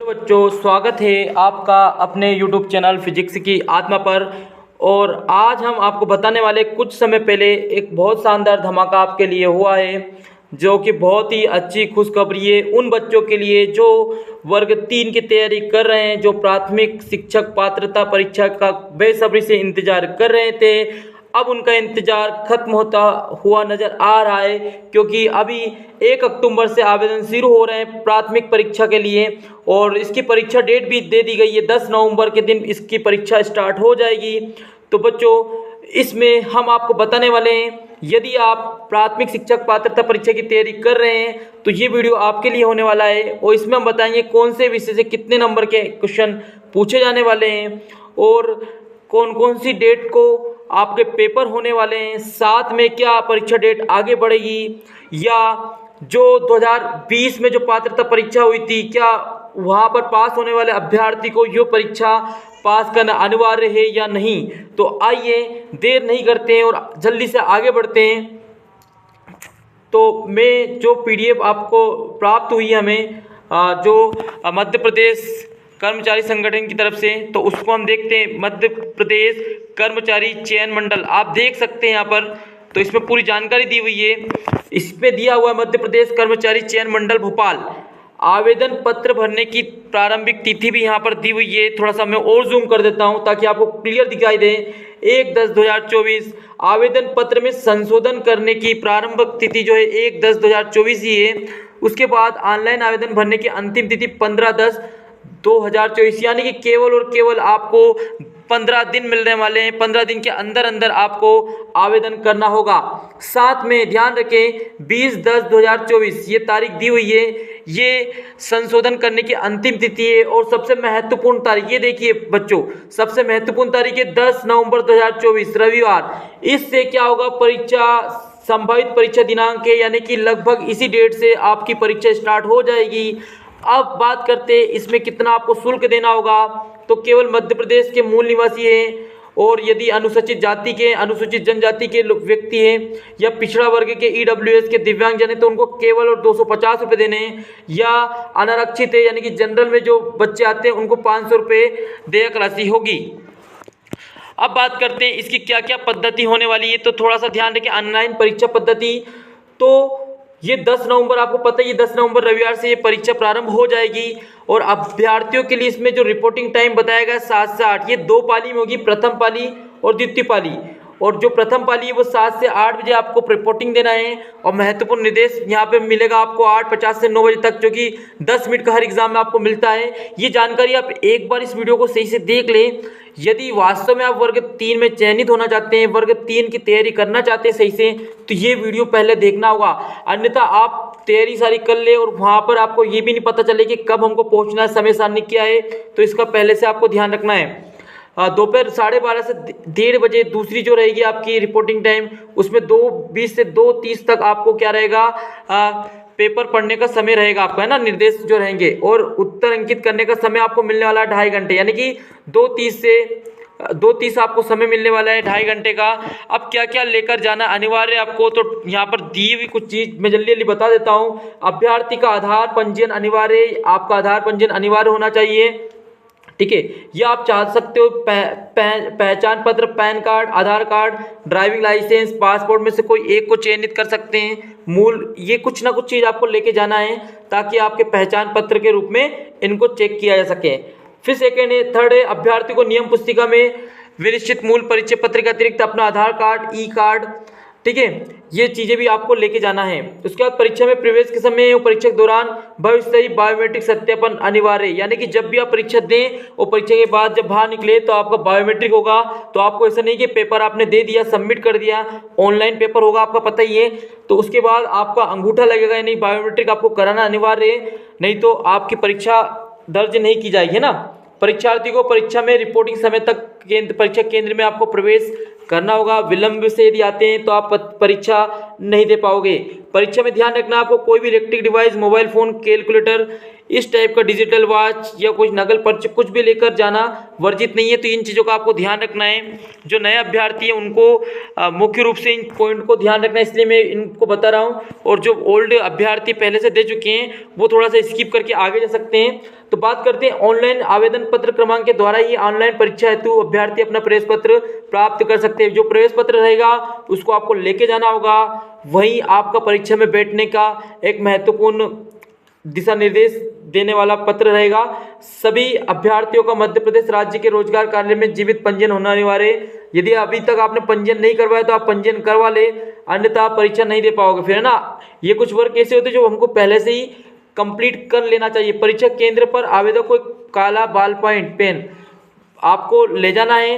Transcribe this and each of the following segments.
बच्चों, स्वागत है आपका अपने YouTube चैनल फिजिक्स की आत्मा पर। और आज हम आपको बताने वाले कुछ समय पहले एक बहुत शानदार धमाका आपके लिए हुआ है, जो कि बहुत ही अच्छी खुशखबरी है उन बच्चों के लिए जो वर्ग 3 की तैयारी कर रहे हैं, जो प्राथमिक शिक्षक पात्रता परीक्षा का बेसब्री से इंतजार कर रहे थे। अब उनका इंतजार खत्म होता हुआ नजर आ रहा है, क्योंकि अभी 1 अक्टूबर से आवेदन शुरू हो रहे हैं प्राथमिक परीक्षा के लिए। और इसकी परीक्षा डेट भी दे दी गई है, 10 नवंबर के दिन इसकी परीक्षा स्टार्ट हो जाएगी। तो बच्चों, इसमें हम आपको बताने वाले हैं, यदि आप प्राथमिक शिक्षक पात्रता परीक्षा की तैयारी कर रहे हैं तो ये वीडियो आपके लिए होने वाला है। और इसमें हम बताएंगे कौन से विषय से कितने नंबर के क्वेश्चन पूछे जाने वाले हैं और कौन कौन सी डेट को आपके पेपर होने वाले हैं, साथ में क्या परीक्षा डेट आगे बढ़ेगी, या जो 2020 में जो पात्रता परीक्षा हुई थी, क्या वहाँ पर पास होने वाले अभ्यर्थी को ये परीक्षा पास करना अनिवार्य है या नहीं। तो आइए देर नहीं करते हैं और जल्दी से आगे बढ़ते हैं। तो मैं जो PDF आपको प्राप्त हुई है हमें जो मध्य प्रदेश कर्मचारी संगठन की तरफ से, तो उसको हम देखते हैं। मध्य प्रदेश कर्मचारी चयन मंडल, आप देख सकते हैं यहाँ पर, तो इसमें पूरी जानकारी दी हुई है। इस पे दिया हुआ है मध्य प्रदेश कर्मचारी चयन मंडल भोपाल। आवेदन पत्र भरने की प्रारंभिक तिथि भी यहाँ पर दी हुई है। थोड़ा सा मैं और जूम कर देता हूँ ताकि आपको क्लियर दिखाई दे। 1/10/2024 आवेदन पत्र में संशोधन करने की प्रारंभिक तिथि जो है 1/10/2024 ही है। उसके बाद ऑनलाइन आवेदन भरने की अंतिम तिथि 15/10/2024, यानी कि केवल और केवल आपको 15 दिन मिलने वाले हैं। 15 दिन के अंदर अंदर आपको आवेदन करना होगा। साथ में ध्यान रखें 20/10/2024 ये तारीख दी हुई है, ये संशोधन करने की अंतिम तिथि है। और सबसे महत्वपूर्ण तारीख ये देखिए बच्चों, सबसे महत्वपूर्ण तारीख है 10 नवंबर 2024 रविवार। इससे क्या होगा, परीक्षा संभावित परीक्षा दिनांक है, यानी कि लगभग इसी डेट से आपकी परीक्षा स्टार्ट हो जाएगी। अब बात करते हैं इसमें कितना आपको शुल्क देना होगा। तो केवल मध्य प्रदेश के मूल निवासी हैं, और यदि अनुसूचित जाति के, अनुसूचित जनजाति के व्यक्ति हैं, या पिछड़ा वर्ग के EWS के दिव्यांगजन हैं, तो उनको केवल और 250 रुपये देने हैं। या अनारक्षित है, यानी कि जनरल में जो बच्चे आते हैं उनको 500 रुपये देयक राशि होगी। अब बात करते हैं इसकी क्या क्या पद्धति होने वाली है। तो थोड़ा सा ध्यान रखें, ऑनलाइन परीक्षा पद्धति, तो ये 10 नवंबर, आपको पता है ये 10 नवंबर रविवार से ये परीक्षा प्रारंभ हो जाएगी। और अभ्यर्थियों के लिए इसमें जो रिपोर्टिंग टाइम बताया गया 7 से 8, ये 2 पाली में होगी, प्रथम पाली और द्वितीय पाली। और जो प्रथम पाली है वो 7 से 8 बजे आपको रिपोर्टिंग देना है। और महत्वपूर्ण निर्देश यहाँ पे मिलेगा आपको 8:50 से 9 बजे तक, जो कि 10 मिनट का हर एग्जाम में आपको मिलता है। ये जानकारी आप एक बार इस वीडियो को सही से देख लें। यदि वास्तव में आप वर्ग 3 में चयनित होना चाहते हैं, वर्ग 3 की तैयारी करना चाहते हैं सही से, तो ये वीडियो पहले देखना होगा। अन्यथा आप तैयारी सारी कर ले और वहाँ पर आपको ये भी नहीं पता चले कि कब हमको पहुँचना है, समय सारणी क्या है, तो इसका पहले से आपको ध्यान रखना है। दोपहर 12:30 से 1:30 बजे दूसरी जो रहेगी आपकी रिपोर्टिंग टाइम, उसमें 2:20 से 2:30 तक आपको क्या रहेगा, पेपर पढ़ने का समय रहेगा आपका, है ना, निर्देश जो रहेंगे। और उत्तर अंकित करने का समय आपको मिलने वाला है 2.5 घंटे, यानी कि 2:30 आपको समय मिलने वाला है 2.5 घंटे का। अब क्या क्या लेकर जाना अनिवार्य है आपको, तो यहाँ पर दी हुई कुछ चीज़ मैं जल्दी जल्दी बता देता हूँ। अभ्यर्थी का आधार पंजीयन अनिवार्य, आपका आधार पंजीयन अनिवार्य होना चाहिए, ठीक है। ये आप चाह सकते हो पहचान पत्र, पैन कार्ड, आधार कार्ड, ड्राइविंग लाइसेंस, पासपोर्ट में से कोई एक को चयनित कर सकते हैं। मूल ये कुछ ना कुछ चीज़ आपको लेके जाना है, ताकि आपके पहचान पत्र के रूप में इनको चेक किया जा सके। फिर सेकेंड है, थर्ड है, अभ्यर्थी को नियम पुस्तिका में विनिश्चित मूल परिचय पत्र के अतिरिक्त अपना आधार कार्ड, E-कार्ड, ठीक है, ये चीज़ें भी आपको लेके जाना है। उसके बाद परीक्षा में प्रवेश के समय और परीक्षा के दौरान भविष्यस्तरीय बायोमेट्रिक सत्यापन अनिवार्य, यानी कि जब भी आप परीक्षा दें और परीक्षा के बाद जब बाहर निकले तो आपका बायोमेट्रिक होगा। तो आपको ऐसा नहीं कि पेपर आपने दे दिया, सबमिट कर दिया, ऑनलाइन पेपर होगा, आपका पता ही है, तो उसके बाद आपका अंगूठा लगेगा, यानी बायोमेट्रिक आपको कराना अनिवार्य है, नहीं तो आपकी परीक्षा दर्ज नहीं की जाएगी ना। परीक्षार्थी को परीक्षा में रिपोर्टिंग समय तक परीक्षा केंद्र में आपको प्रवेश करना होगा। विलंब से यदि आते हैं तो आप परीक्षा नहीं दे पाओगे। परीक्षा में ध्यान रखना आपको कोई भी electric device, mobile phone, calculator, इस टाइप का डिजिटल वॉच या कुछ नकल पर्ची कुछ भी लेकर जाना वर्जित नहीं है। तो इन चीज़ों का आपको ध्यान रखना है। जो नए अभ्यर्थी हैं उनको मुख्य रूप से इन पॉइंट को ध्यान रखना है, इसलिए मैं इनको बता रहा हूँ। और जो ओल्ड अभ्यर्थी पहले से दे चुके हैं वो थोड़ा सा स्किप करके आगे जा सकते हैं। तो बात करते हैं ऑनलाइन आवेदन पत्र क्रमांक के द्वारा ही ऑनलाइन परीक्षा हेतु अभ्यर्थी अपना प्रवेश पत्र प्राप्त कर सकते हैं। जो प्रवेश पत्र रहेगा उसको आपको लेके जाना होगा, वहीं आपका परीक्षा में बैठने का एक महत्वपूर्ण दिशा निर्देश देने वाला पत्र रहेगा। सभी अभ्यर्थियों का मध्य प्रदेश राज्य के रोजगार कार्यालय में जीवित पंजीयन होना अनिवार्य है। यदि अभी तक आपने पंजीयन नहीं करवाया तो आप पंजीयन करवा ले, अन्यथा आप परीक्षा नहीं दे पाओगे फिर, है ना। ये कुछ वर्क ऐसे होते हैं जो हमको पहले से ही कंप्लीट कर लेना चाहिए। परीक्षा केंद्र पर आवेदक को एक काला बॉल पॉइंट पेन आपको ले जाना है,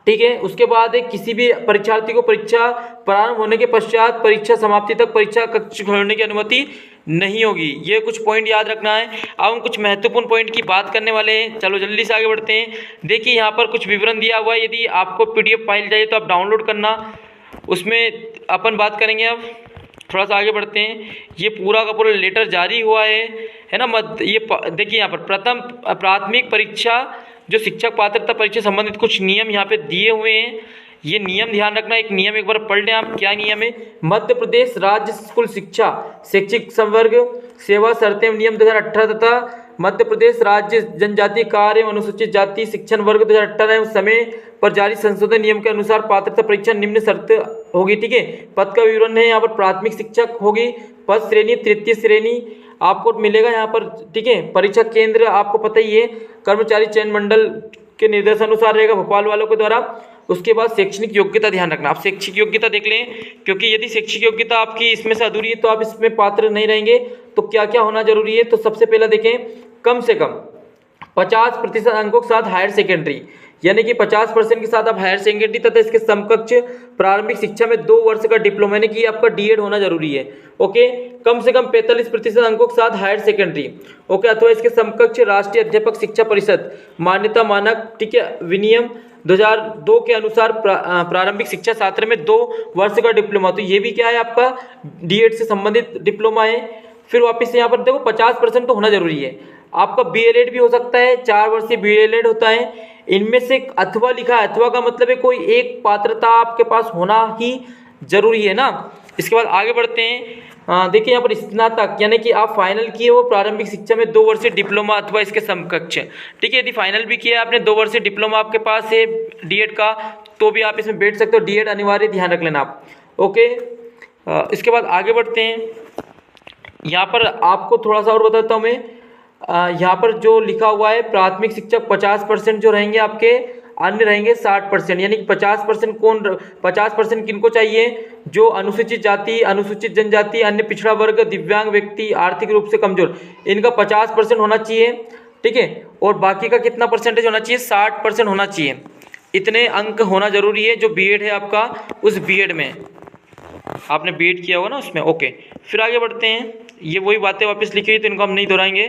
ठीक है। उसके बाद किसी भी परीक्षार्थी को परीक्षा प्रारंभ होने के पश्चात परीक्षा समाप्ति तक परीक्षा कक्ष छोड़ने की अनुमति नहीं होगी। ये कुछ पॉइंट याद रखना है। अब हम कुछ महत्वपूर्ण पॉइंट की बात करने वाले हैं। चलो जल्दी से आगे बढ़ते हैं। देखिए यहाँ पर कुछ विवरण दिया हुआ है, यदि आपको PDF फाइल चाहिए तो आप डाउनलोड करना, उसमें अपन बात करेंगे। अब थोड़ा सा आगे बढ़ते हैं। ये पूरा का पूरा लेटर जारी हुआ है ना। ये देखिए यहाँ पर प्रथम प्राथमिक परीक्षा जो शिक्षक पात्रता परीक्षा संबंधित कुछ नियम यहाँ पे दिए हुए हैं। ये नियम ध्यान रखना। एक नियम एक बार पढ़ लें आप, क्या नियम है। मध्य प्रदेश राज्य स्कूल शिक्षा शैक्षिक संवर्ग सेवा शर्तें एवं नियम 2018 तथा मध्य प्रदेश राज्य जनजातीय कार्य एवं अनुसूचित जाति शिक्षण वर्ग 2018 एवं समय पर जारी संशोधन नियम के अनुसार पात्रता परीक्षा निम्न शर्त होगी, ठीक है। पद का विवरण है यहाँ पर। प्राथमिक शिक्षक होगी पद श्रेणी तृतीय श्रेणी आपको मिलेगा यहाँ पर, ठीक है। परीक्षा केंद्र आपको पता ही है, कर्मचारी चयन मंडल के निर्देशानुसार रहेगा भोपाल वालों के द्वारा। उसके बाद शैक्षणिक योग्यता ध्यान रखना। आप शैक्षिक योग्यता देख लें, क्योंकि यदि शैक्षिक योग्यता आपकी इसमें से अधूरी है तो आप इसमें पात्र नहीं रहेंगे। तो क्या क्या होना जरूरी है, तो सबसे पहला देखें, कम से कम 50% अंकों के साथ हायर सेकेंडरी, यानी कि 50% के साथ आप हायर सेकेंडरी तथा इसके समकक्ष प्रारंभिक शिक्षा में 2 वर्ष का डिप्लोमा यानी कि आपका D.Ed होना जरूरी है, ओके। कम से कम 45% अंकों के साथ हायर सेकेंडरी, ओके, अथवा इसके समकक्ष राष्ट्रीय अध्यापक शिक्षा परिषद मान्यता मानक, ठीक है, विनियम 2002 के अनुसार प्रारंभिक शिक्षा शास्त्र में 2 वर्ष का डिप्लोमा। तो ये भी क्या है, आपका D.Ed से संबंधित डिप्लोमा है। फिर वापस से यहाँ पर देखो 50% तो होना जरूरी है। आपका BLED भी हो सकता है, 4 वर्षीय BLED होता है। इनमें से अथवा लिखा है, अथवा का मतलब है कोई एक पात्रता आपके पास होना ही जरूरी है ना। इसके बाद आगे बढ़ते हैं। देखिए यहाँ पर स्नातक यानी कि आप फाइनल किए हो प्रारंभिक शिक्षा में 2 वर्षीय डिप्लोमा अथवा इसके समकक्ष, ठीक है। यदि फाइनल भी किया आपने, 2 वर्षीय डिप्लोमा आपके पास है D.Ed का, तो भी आप इसमें बैठ सकते हो। D.Ed अनिवार्य, ध्यान रख लेना आप, ओके। इसके बाद आगे बढ़ते हैं। यहाँ पर आपको थोड़ा सा और बताता हूँ मैं। यहाँ पर जो लिखा हुआ है, प्राथमिक शिक्षक 50% जो रहेंगे आपके, अन्य रहेंगे 60%, यानी कि 50% 50% किनको चाहिए, जो अनुसूचित जाति, अनुसूचित जनजाति, अन्य पिछड़ा वर्ग, दिव्यांग व्यक्ति, आर्थिक रूप से कमजोर, इनका 50% होना चाहिए, ठीक है। और बाकी का कितना परसेंटेज होना चाहिए, 60% होना चाहिए। इतने अंक होना जरूरी है। जो B.Ed है आपका, उस B.Ed में आपने B.Ed किया होगा ना उसमें, ओके। फिर आगे बढ़ते हैं। ये वही बातें वापस लिखी हुई, तो इनको हम नहीं दोहराएंगे।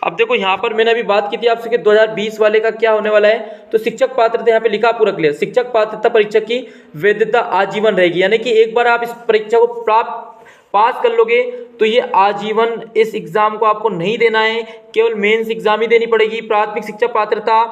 अब देखो यहाँ पर मैंने अभी बात की थी आपसे कि 2020 वाले का क्या होने वाला है। तो शिक्षक पात्रता यहाँ पे लिखा पूरा क्लियर, शिक्षक पात्रता परीक्षा की वैधता आजीवन रहेगी, यानी कि एक बार आप इस परीक्षा को पास कर लोगे तो ये आजीवन इस एग्जाम को आपको नहीं देना है, केवल मेंस एग्जाम ही देनी पड़ेगी। प्राथमिक शिक्षक पात्रता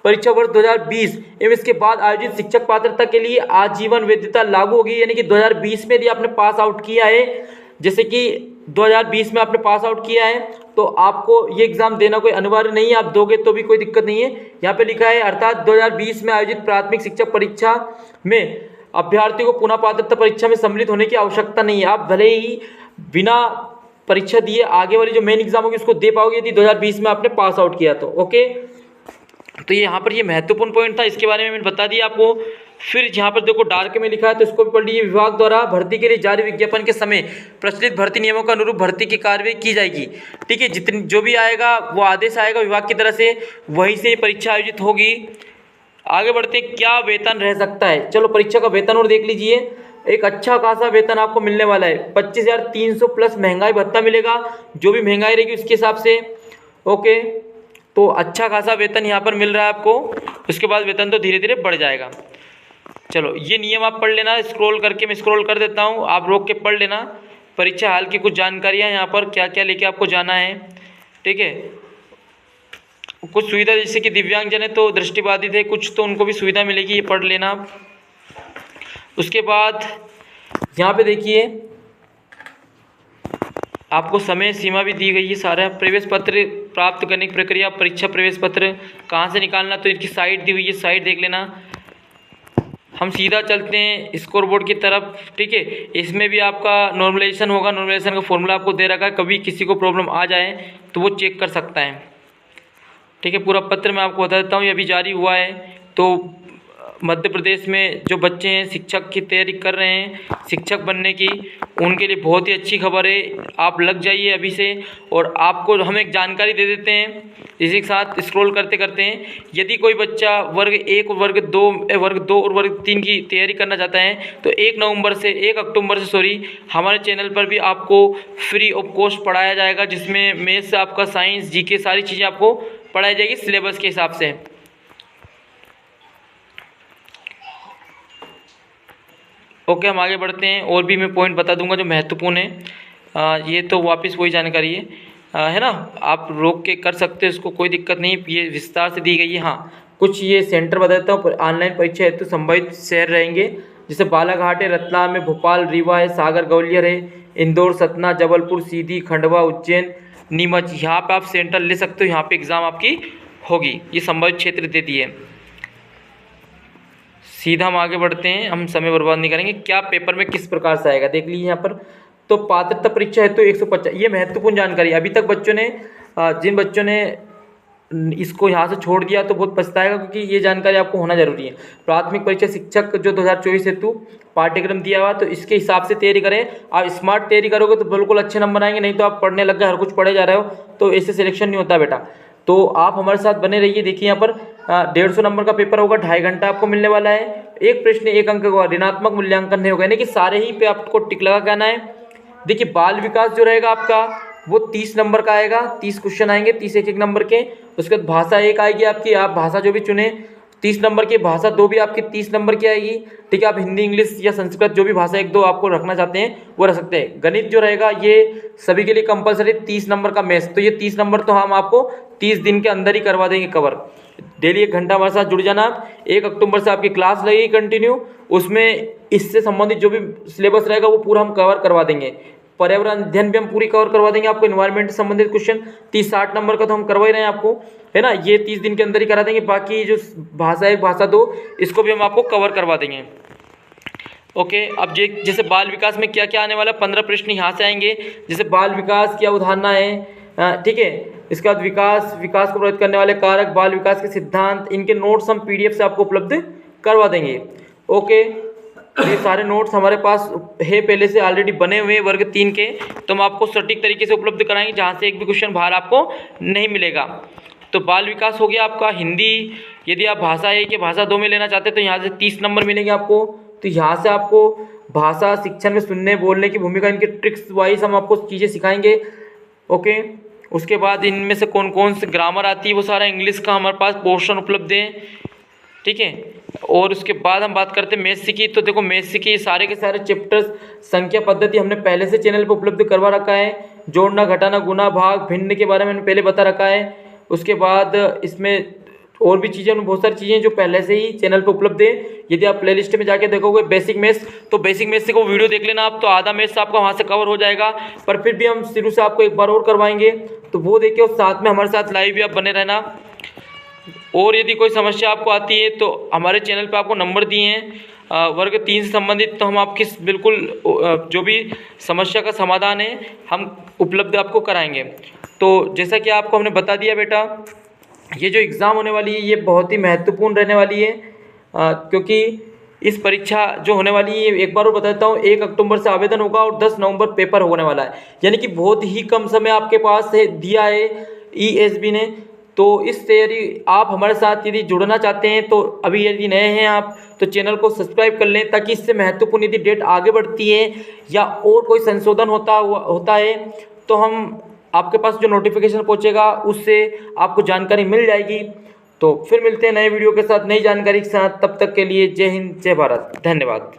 परीक्षा वर्ष 2020 एवं इसके बाद आयोजित शिक्षक पात्रता के लिए आजीवन वैधता लागू होगी, यानी कि 2020 में यदि आपने पास आउट किया है, जैसे कि 2020 में आपने पास आउट किया है, तो आपको ये एग्जाम देना कोई अनिवार्य नहीं है, आप दोगे तो भी कोई दिक्कत नहीं है। यहाँ पे लिखा है, अर्थात 2020 में आयोजित प्राथमिक शिक्षक परीक्षा में अभ्यर्थी को पुनः पात्रता परीक्षा में सम्मिलित होने की आवश्यकता नहीं है। आप भले ही बिना परीक्षा दिए आगे वाली जो मेन एग्जाम होगी उसको दे पाओगे यदि 2020 में आपने पास आउट किया तो, ओके। तो यहाँ पर ये महत्वपूर्ण पॉइंट था, इसके बारे में मैंने बता दिया आपको। फिर यहाँ पर देखो डार्क में लिखा है, तो इसको भी पढ़ लीजिए। विभाग द्वारा भर्ती के लिए जारी विज्ञापन के समय प्रचलित भर्ती नियमों के अनुरूप भर्ती की कार्रवाई की जाएगी, ठीक है। जितनी जो भी आएगा वो आदेश आएगा विभाग की तरफ से, वहीं से परीक्षा आयोजित होगी। आगे बढ़ते, क्या वेतन रह सकता है। चलो परीक्षा का वेतन और देख लीजिए। एक अच्छा खासा वेतन आपको मिलने वाला है, 25,300 प्लस महंगाई भत्ता मिलेगा, जो भी महंगाई रहेगी उसके हिसाब से, ओके। तो अच्छा खासा वेतन यहाँ पर मिल रहा है आपको। उसके बाद वेतन तो धीरे धीरे बढ़ जाएगा। चलो ये नियम आप पढ़ लेना, स्क्रॉल करके मैं स्क्रॉल कर देता हूँ, आप रोक के पढ़ लेना। परीक्षा हाल की कुछ जानकारियाँ यहाँ पर क्या क्या लेके आपको जाना है। ठीक है, कुछ सुविधा जैसे कि दिव्यांगजन है तो दृष्टिबाधित है कुछ, तो उनको भी सुविधा मिलेगी, ये पढ़ लेना। उसके बाद यहाँ पे देखिए आपको समय सीमा भी दी गई है सारा। प्रवेश पत्र प्राप्त करने की प्रक्रिया, परीक्षा प्रवेश पत्र कहाँ से निकालना, तो इनकी साइट दी हुई है, साइट देख लेना। हम सीधा चलते हैं स्कोर बोर्ड की तरफ। ठीक है, इसमें भी आपका नॉर्मलाइजेशन होगा, नॉर्मलाइजेशन का फॉर्मूला आपको दे रखा है, कभी किसी को प्रॉब्लम आ जाए तो वो चेक कर सकता है। ठीक है, पूरा पत्र मैं आपको बता देता हूँ, ये अभी जारी हुआ है। तो मध्य प्रदेश में जो बच्चे हैं शिक्षक की तैयारी कर रहे हैं, शिक्षक बनने की, उनके लिए बहुत ही अच्छी खबर है। आप लग जाइए अभी से। और आपको हम एक जानकारी दे देते हैं इसी के साथ स्क्रॉल करते करते हैं। यदि कोई बच्चा वर्ग 1 वर्ग 2 और वर्ग 3 की तैयारी करना चाहता है तो 1 अक्टूबर से हमारे चैनल पर भी आपको फ्री ऑफ कॉस्ट पढ़ाया जाएगा, जिसमें मैथ्स आपका, साइंस, जीके सारी चीज़ें आपको पढ़ाई जाएगी सिलेबस के हिसाब से। ओके, हम आगे बढ़ते हैं। और भी मैं पॉइंट बता दूंगा जो महत्वपूर्ण है। ये तो वापस वही जानकारी है ना, आप रोक के कर सकते हैं, इसको कोई दिक्कत नहीं, ये विस्तार से दी गई है। हाँ, कुछ ये सेंटर बता देता हूँ। ऑनलाइन परीक्षा हेतु संभावित शहर रहेंगे, जैसे बालाघाट है, रतलाम है, भोपाल, रीवा है, सागर ग्वालियर है, इंदौर, सतना, जबलपुर, सीधी, खंडवा, उज्जैन, नीमच। यहाँ पे आप सेंटर ले सकते हो, यहाँ पे एग्ज़ाम आपकी होगी। ये संभावित क्षेत्र दे दिए। सीधा हम आगे बढ़ते हैं, हम समय बर्बाद नहीं करेंगे। क्या पेपर में किस प्रकार से आएगा देख लीजिए यहाँ पर। तो पात्रता परीक्षा है तो 150, ये महत्वपूर्ण जानकारी। अभी तक बच्चों ने जिन बच्चों ने इसको यहाँ से छोड़ दिया तो बहुत पछताएगा, क्योंकि ये जानकारी आपको होना जरूरी है। प्राथमिक परीक्षा शिक्षक जो 2024 हेतु पाठ्यक्रम दिया हुआ, तो इसके हिसाब से तैयारी करें। आप स्मार्ट तैयारी करोगे तो बिल्कुल अच्छे नंबर आएंगे, नहीं तो आप पढ़ने लग गए, हर कुछ पढ़े जा रहे हो, तो ऐसे सिलेक्शन नहीं होता बेटा। तो आप हमारे साथ बने रहिए। देखिए यहाँ पर 150 नंबर का पेपर होगा, 2.5 घंटा आपको मिलने वाला है। एक प्रश्न 1 अंक का ऋणात्मक मूल्यांकन नहीं होगा, यानी कि सारे ही पे आपको टिक लगा के आना है। देखिए बाल विकास जो रहेगा आपका वो 30 नंबर का आएगा, 30 क्वेश्चन आएंगे, 30 एक नंबर के। उसके बाद भाषा 1 आएगी आपकी, आप भाषा जो भी चुने 30 नंबर की, भाषा 2 भी आपकी 30 नंबर की आएगी। ठीक है, आप हिंदी, इंग्लिश या संस्कृत जो भी भाषा 1-2 आपको रखना चाहते हैं वो रख सकते हैं। गणित जो रहेगा ये सभी के लिए कंपलसरी 30 नंबर का मैथ्स, तो ये 30 नंबर तो हम आपको 30 दिन के अंदर ही करवा देंगे कवर। डेली 1 घंटा हमारे साथ जुड़ जाना। 1 अक्टूबर से आपकी क्लास लगेगी कंटिन्यू, उसमें इससे संबंधित जो भी सिलेबस रहेगा वो पूरा हम कवर करवा देंगे। पर्यावरण अध्ययन भी हम पूरी कवर करवा देंगे आपको, एनवायरनमेंट से संबंधित क्वेश्चन 30-60 नंबर का तो हम करवा ही रहे हैं आपको, है ना, ये 30 दिन के अंदर ही करा देंगे। बाकी जो भाषा 1 भाषा 2 इसको भी हम आपको कवर करवा देंगे। ओके, अब जैसे बाल विकास में क्या क्या आने वाला, 15 प्रश्न यहाँ से आएंगे। जैसे बाल विकास की अवधारणा है, ठीक है, इसके बाद विकास को प्रभावित करने वाले कारक, बाल विकास के सिद्धांत, इनके नोट्स हम PDF से आपको उपलब्ध करवा देंगे। ओके, ये सारे नोट्स हमारे पास है, पहले से ऑलरेडी बने हुए वर्ग 3 के, तो हम आपको सटीक तरीके से उपलब्ध कराएंगे, जहाँ से एक भी क्वेश्चन बाहर आपको नहीं मिलेगा। तो बाल विकास हो गया आपका। हिंदी यदि आप भाषा 1 या भाषा 2 में लेना चाहते हैं तो यहाँ से 30 नंबर मिलेंगे आपको। तो यहाँ से आपको भाषा शिक्षण में सुनने बोलने की भूमिका, इनके ट्रिक्स वाइज हम आपको चीज़ें सिखाएंगे। ओके, उसके बाद इनमें से कौन कौन से ग्रामर आती है वो सारा इंग्लिश का हमारे पास पोर्शन उपलब्ध है। ठीक है, और उसके बाद हम बात करते हैं मैथ्स की। तो देखो मैथ्स की सारे के सारे चैप्टर्स, संख्या पद्धति हमने पहले से चैनल पर उपलब्ध करवा रखा है। जोड़ना, घटाना, गुना, भाग, भिन्न के बारे में मैंने पहले बता रखा है। उसके बाद इसमें और भी चीज़ें, बहुत सारी चीज़ें जो पहले से ही चैनल पर उपलब्ध है। यदि आप प्लेलिस्ट में जाके देखोगे बेसिक मैथ्स, तो बेसिक मैथ्स से को वीडियो देख लेना आप, तो आधा मैथ्स आपका वहाँ से कवर हो जाएगा। पर फिर भी हम शुरू से आपको एक बार और करवाएंगे, तो वो देखिए, और साथ में हमारे साथ लाइव भी आप बने रहना। और यदि कोई समस्या आपको आती है तो हमारे चैनल पे आपको नंबर दिए हैं वर्ग 3 से संबंधित, तो हम आपकी बिल्कुल जो भी समस्या का समाधान है हम उपलब्ध आपको कराएंगे। तो जैसा कि आपको हमने बता दिया बेटा, ये जो एग्ज़ाम होने वाली है ये बहुत ही महत्वपूर्ण रहने वाली है, क्योंकि इस परीक्षा जो होने वाली है, एक बार और बता देता हूँ, 1 अक्टूबर से आवेदन होगा और 10 नवंबर पेपर होने वाला है। यानी कि बहुत ही कम समय आपके पास है दिया है ESB ने। तो इस तैयारी आप हमारे साथ यदि जुड़ना चाहते हैं तो अभी यदि नए हैं आप तो चैनल को सब्सक्राइब कर लें, ताकि इससे महत्वपूर्ण यदि डेट आगे बढ़ती है या और कोई संशोधन होता है तो हम आपके पास जो नोटिफिकेशन पहुंचेगा उससे आपको जानकारी मिल जाएगी। तो फिर मिलते हैं नए वीडियो के साथ, नई जानकारी के साथ। तब तक के लिए जय हिंद, जय भारत, धन्यवाद।